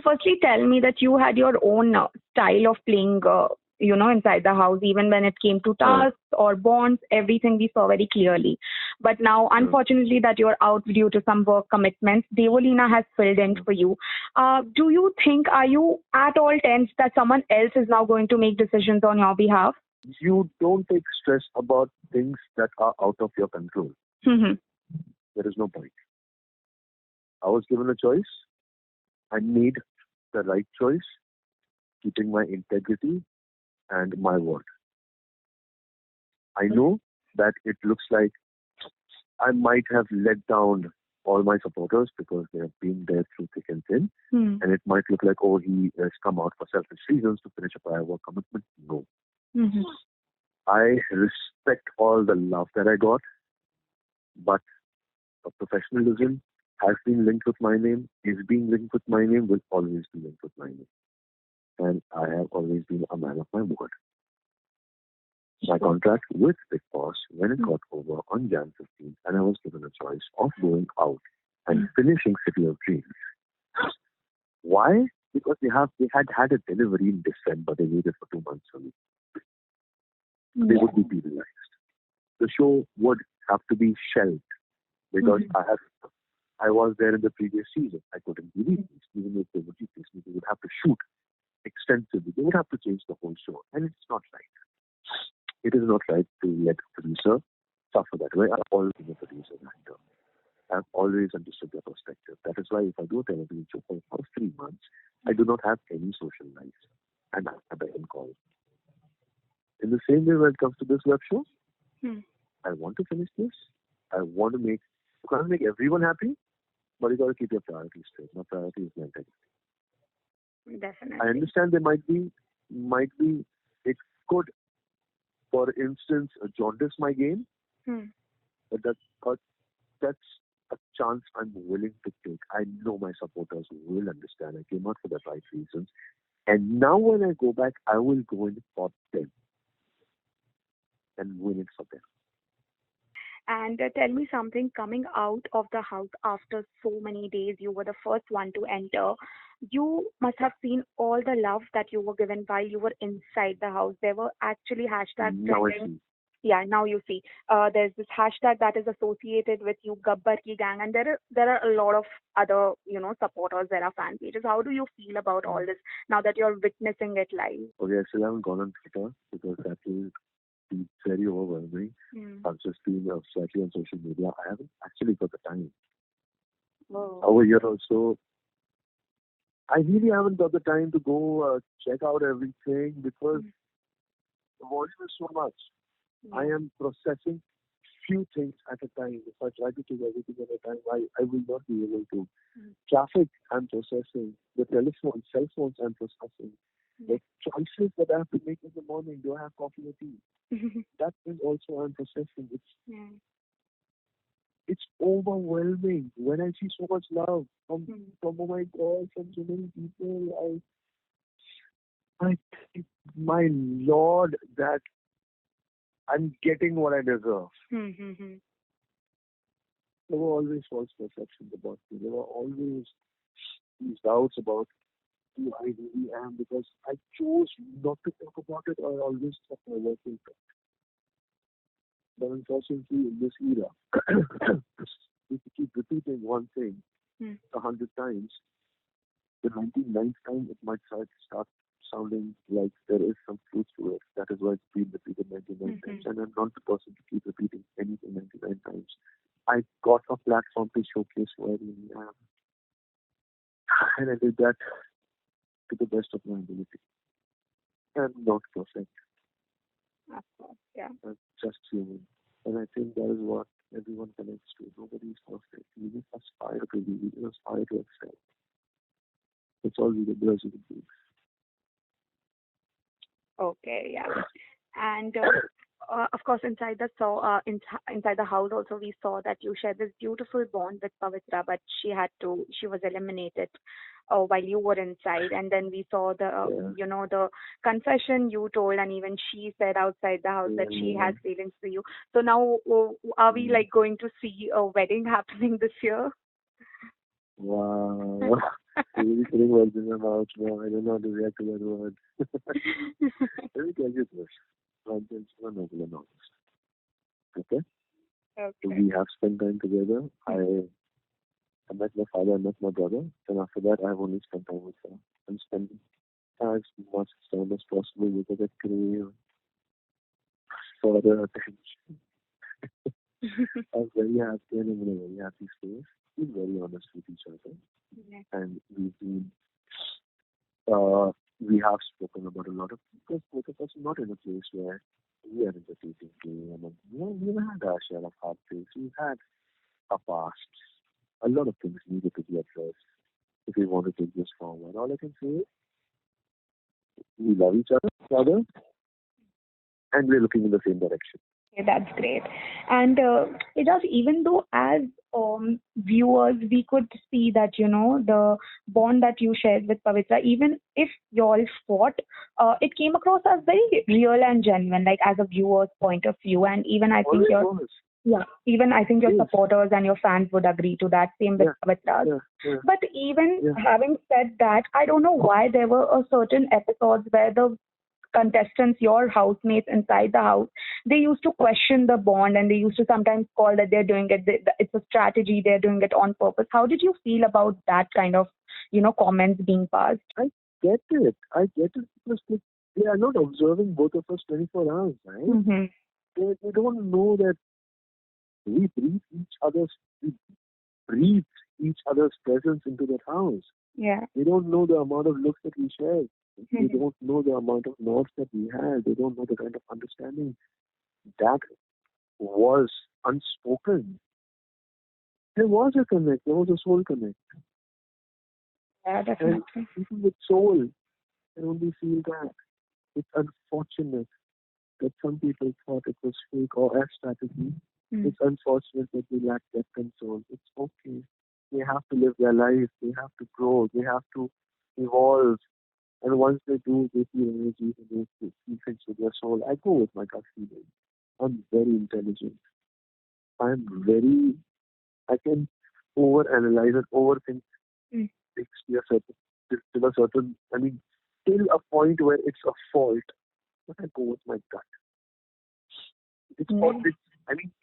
firstly tell me that you had your own style of playing, inside the house, even when it came to tasks or bonds, everything we saw very clearly. But now, unfortunately, that you're out due to some work commitments, Devoleena has filled in for you. Do you think, are you at all tense that someone else is now going to make decisions on your behalf? You don't take stress about things that are out of your control. Mm-hmm. There is no point. I was given a choice. I made the right choice, keeping my integrity and my word. I know that it looks like I might have let down all my supporters because they have been there through thick and thin. And it might look like, oh, he has come out for selfish reasons to finish a prior work commitment. No. Mm-hmm. I respect all the love that I got, but professionalism has been linked with my name, is being linked with my name, will always be linked with my name. And I have always been a man of my word. My contract with Bigg Boss, when it got over on Jan 15th, and I was given a choice of going out and finishing City of Dreams. Why? Because they had a delivery in December. They waited for 2 months for me. They would be penalized. The show would have to be shelved because I was there in the previous season. I couldn't be released. Even if they would replace me, they would have to shoot extensively. They would have to change the whole show. And it's not right. It is not right to let a producer suffer that way. I've always been a producer and actor. I've always understood their perspective. That is why if I do a television show for the first 3 months, I do not have any social life. And I have a call. In the same way when it comes to this web show, I want to finish this. I want to you can't make everyone happy, but you got to keep your priorities straight. My priority is my integrity. Definitely. I understand there might be, it could, for instance, jaundice my game, but that's a chance I'm willing to take. I know my supporters will understand. I came out for the right reasons. And now when I go back, I will go in for them and win it for them. And tell me something, coming out of the house after so many days, you were the first one to enter. You must have seen all the love that you were given while you were inside the house. There were actually hashtags trending. Yeah, now you see. There's this hashtag that is associated with you, Gabbar Ki Gang, and there are a lot of other, supporters. There are fan pages. How do you feel about all this now that you're witnessing it live? Okay, I still haven't gone on Twitter because that will be very overwhelming. I've just been slightly on social media. I haven't actually got the time. Over here also, I really haven't got the time to go check out everything because the volume is so much. I am processing few things at a time. If I try to do everything at a time, I will not be able to. Traffic, I'm processing. The telephone, cell phones, I'm processing. The choices that I have to make in the morning. Do I have coffee or tea? That is also I'm processing. It's overwhelming when I see so much love from oh my God, from so many people. I think, my Lord, that I'm getting what I deserve. There were always false perceptions about me. There were always these doubts about who I really am because I chose not to talk about it. I always thought my work will talk. But unfortunately, in this era, if you keep repeating one thing 100 times, the 99th time it might start sounding like there is some truth to it. That is why it's been repeated 99 times. And I'm not the person to keep repeating anything 99 times. I got a platform to showcase who I really am. And I did that to the best of my ability. I'm not perfect. Of course, yeah. I'm just human. And I think that is what everyone connects to. Nobody is perfect. We just aspire to be. We just aspire to excel. That's all we can do as human beings. Okay, yeah. And of course, inside the house also we saw that you shared this beautiful bond with Pavitra, but she was eliminated while you were inside. And then we saw the confession you told, and even she said outside the house that she has feelings for you. So now, are we going to see a wedding happening this year? Wow. I'm really putting words in my mouth now. I don't know how to react to that word. Let me tell you this. Contents are noble and honest. Okay? So Okay. we have spent time together. I met my father, I met my brother. Then after that, I've only spent time with her. I'm spending as much time as possible because I crave further attention. I'm very happy and I'm in a very happy space. We're very honest with each other. Yeah. And we have spoken about a lot of because both of us are not in a place where we are in the dating game. And we've had our share of heartbreaks. We've had a past. A lot of things needed to be addressed if we want to take this forward. All I can say is we love each other, and we're looking in the same direction. Okay, that's great. And it does, even though as viewers, we could see that, the bond that you shared with Pavitra, even if you all fought, it came across as very real and genuine, like as a viewer's point of view. And even I think Always your, was. yeah, even I think your Yes. supporters and your fans would agree to that. Same with Yeah. Pavitra's. Yeah. But even Yeah. having said that, I don't know why there were a certain episodes where the contestants, your housemates inside the house, they used to question the bond and they used to sometimes call that they're doing it, it's a strategy, they're doing it on purpose. How did you feel about that kind of, comments being passed? I get it. I get it because they are not observing both of us 24 hours, right? Mm-hmm. They don't know that we breathe each other's presence into that house. Yeah. They don't know the amount of looks that we share. They Mm-hmm. don't know the amount of nods that we had. They don't know the kind of understanding that was unspoken. There was a connect. There was a soul connect. Yeah, And definitely. people with soul can only feel that. It's unfortunate that some people thought it was fake or a strategy. Mm. It's unfortunate that they lack that control. It's okay. They have to live their life. They have to grow. They have to evolve. And once they do, they feel energy and they feel things with their soul. I go with my gut feeling. I'm very intelligent. I can overanalyze and overthink Mm. things till a certain, till a point where it's a fault. But I go with my gut. It's Yeah. always,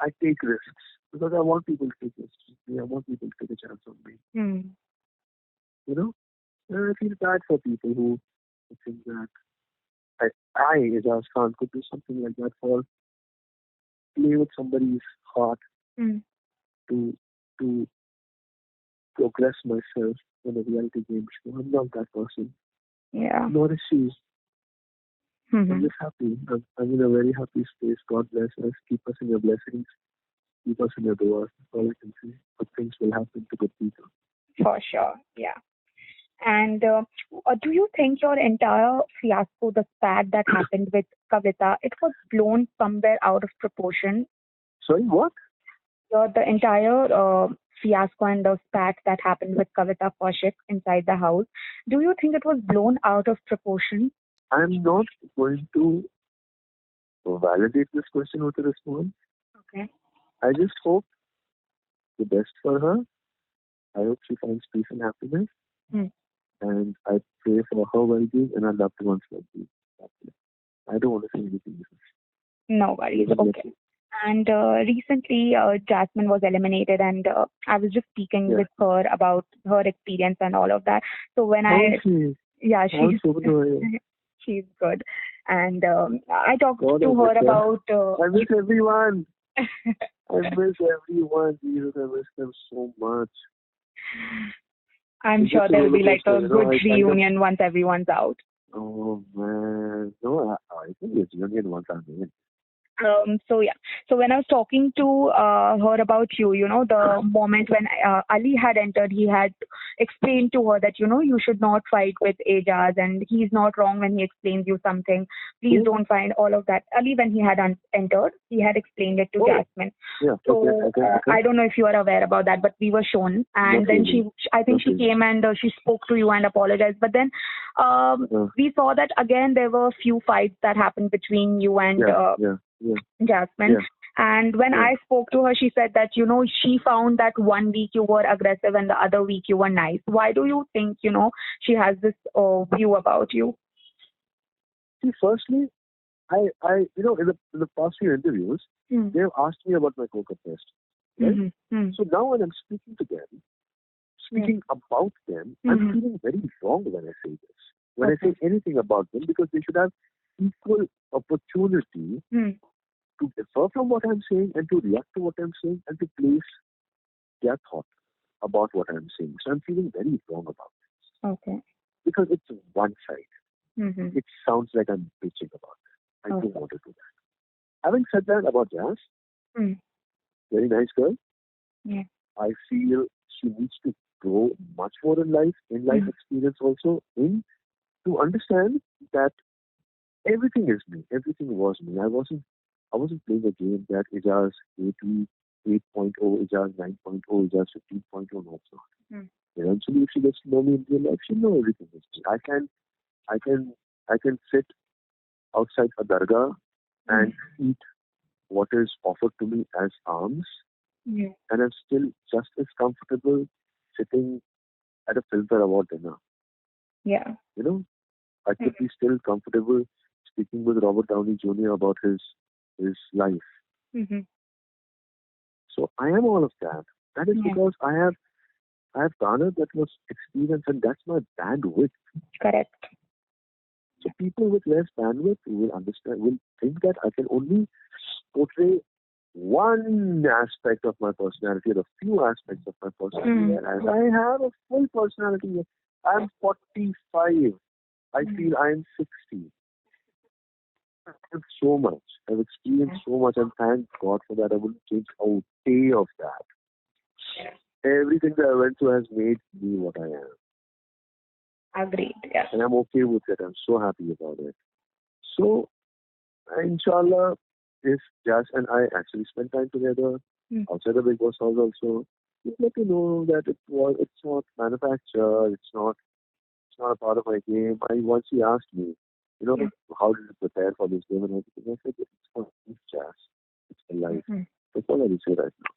I take risks because I want people to take risks with me. I want people to take a chance on me. Mm. You know? And I feel bad for people who think that Eijaz Khan could do something like that for play with somebody's heart Mm. to to progress myself in a reality game show. I'm not that person. Yeah. Nor is she. I'm Mm-hmm. just happy. I'm in a very happy space. God bless us. Keep us in your blessings. Keep us in your doors. That's all I can say. Good things will happen to good people. For sure. Yeah. And do you think your entire fiasco, the spat that happened with Kavita, it was blown somewhere out of proportion? Sorry, what? The entire fiasco and the spat that happened with Kavita Kaushik inside the house, do you think it was blown out of proportion? I'm not going to validate this question with a response. Okay. I just hope the best for her. I hope she finds peace and happiness. Hmm. And I pray for her well-being and our loved ones' well-being. That's it. I don't want to say anything else. No worries. Let Okay. you. And recently, Jasmine was eliminated, and I was just speaking Yeah. with her about her experience and all of that. So when How is she? yeah, How's Shobana? she's good, and I talked God, to I her miss her. about. I miss everyone. I miss everyone. Jesus, I miss them so much. I'm It's sure just a there will be roller like a coaster, good I kind of. reunion once everyone's out. Oh man, no, I think it's union once I'm in. So yeah. So when I was talking to her about you, the moment when Ali had entered, he had explained to her that you should not fight with Eijaz, and he's not wrong when he explains you something. Please Yeah. don't find all of that. Ali, when he had entered, he had explained it to Oh. Jasmine. Yeah. So Okay. I don't know if you are aware about that, but we were shown, and Not then really. I think Not she really. came and she spoke to you and apologized. But then we saw that again there were a few fights that happened between you and Yeah. Jasmine. Yeah. And when Yeah. I spoke to her, she said that, she found that one week you were aggressive and the other week you were nice. Why do you think, she has this view about you? See, firstly, in the past few interviews, Mm. they've asked me about my co-contest, right? Mm-hmm. So now when I'm speaking to them, speaking about them, I'm Mm-hmm. feeling very wrong when I say this. When I Okay. say anything about them, because they should have equal opportunity Mm. to differ from what I'm saying and to react to what I'm saying and to place their thought about what I'm saying. So I'm feeling very wrong about it Okay. because it's one side. Mm-hmm. It sounds like I'm bitching about it. I Okay. don't want to do that. Having said that about Jazz, Mm. very nice girl. Yeah. I feel she needs to grow much more in life experience also, in to understand that everything is me. Everything was me. I wasn't playing a game that Eijaz 8.0, Eijaz 9.0, Eijaz 15.0. No, it's not. Mm. Eventually, if she gets to know me in real life, she'll know everything is me. I can, I can sit outside a dargah and eat what is offered to me as alms, Yeah. and I'm still just as comfortable sitting at a filter award dinner. Yeah. You know, I could be still comfortable speaking with Robert Downey Jr. about his life. Mm-hmm. So I am all of that. That is Yeah. because I have garnered that much experience, and that's my bandwidth. Correct. So people with less bandwidth will think that I can only portray one aspect of my personality or a few aspects of my personality. Whereas I have a full personality. I'm 45. I feel I'm 60. I've so much. I've experienced so much, and thank God for that. I wouldn't change a day of that. Everything that I went through has made me what I am. Agreed. Yeah. And I'm okay with it. I'm so happy about it. So, inshallah, if Jas and I actually spend time together outside the Bigg Boss house also, just let me know that it's not manufactured, it's not a part of my game. Once he asked me, how did you prepare for this game and everything, I said, it's for Jas. It's for life. That's all I will say right now.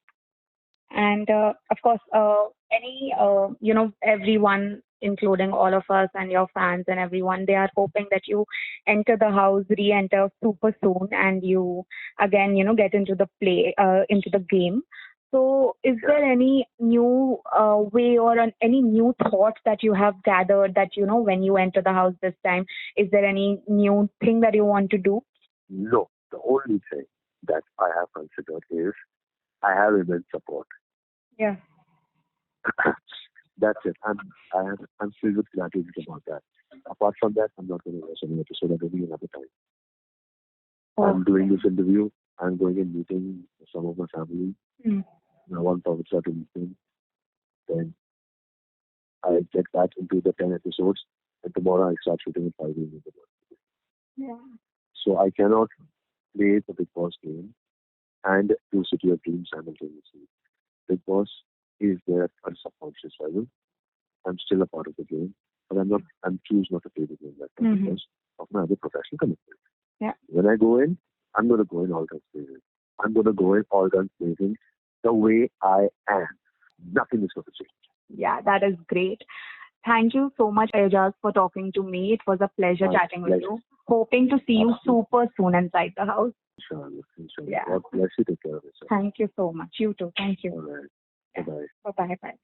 And of course, everyone, including all of us and your fans and everyone, they are hoping that you enter the house, re-enter super soon, and you again, get into the into the game. So, is there any new way or any new thoughts that you have gathered that, when you enter the house this time? Is there any new thing that you want to do? No. The only thing that I have considered is I have immense support. Yeah. That's it. I'm filled with gratitude about that. Apart from that, I'm not going to watch any episode of any another time. I'm doing this interview. I'm going and meeting some of my family. I want Pavitra to meet them. Then I get back into the 10 episodes, and tomorrow I start shooting at 5 a.m. in the morning. Yeah. So I cannot play the Bigg Boss game and do City of Dreams simultaneously. Bigg Boss is there at a subconscious level. I'm still a part of the game, but I'm choose not to play the game that time because of my other professional commitment. Yeah. When I go in, I'm going to go in all guns blazing. I'm going to go in all guns blazing the way I am. Nothing is going to change. Yeah, that is great. Thank you so much, Eijaz, for talking to me. It was a pleasure chatting with you. Hoping to see you super soon inside the house. Inshallah. Yeah. God bless you. Take care of yourself. Thank you so much. You too. Thank you. All right. Bye-bye. Bye-bye. Bye.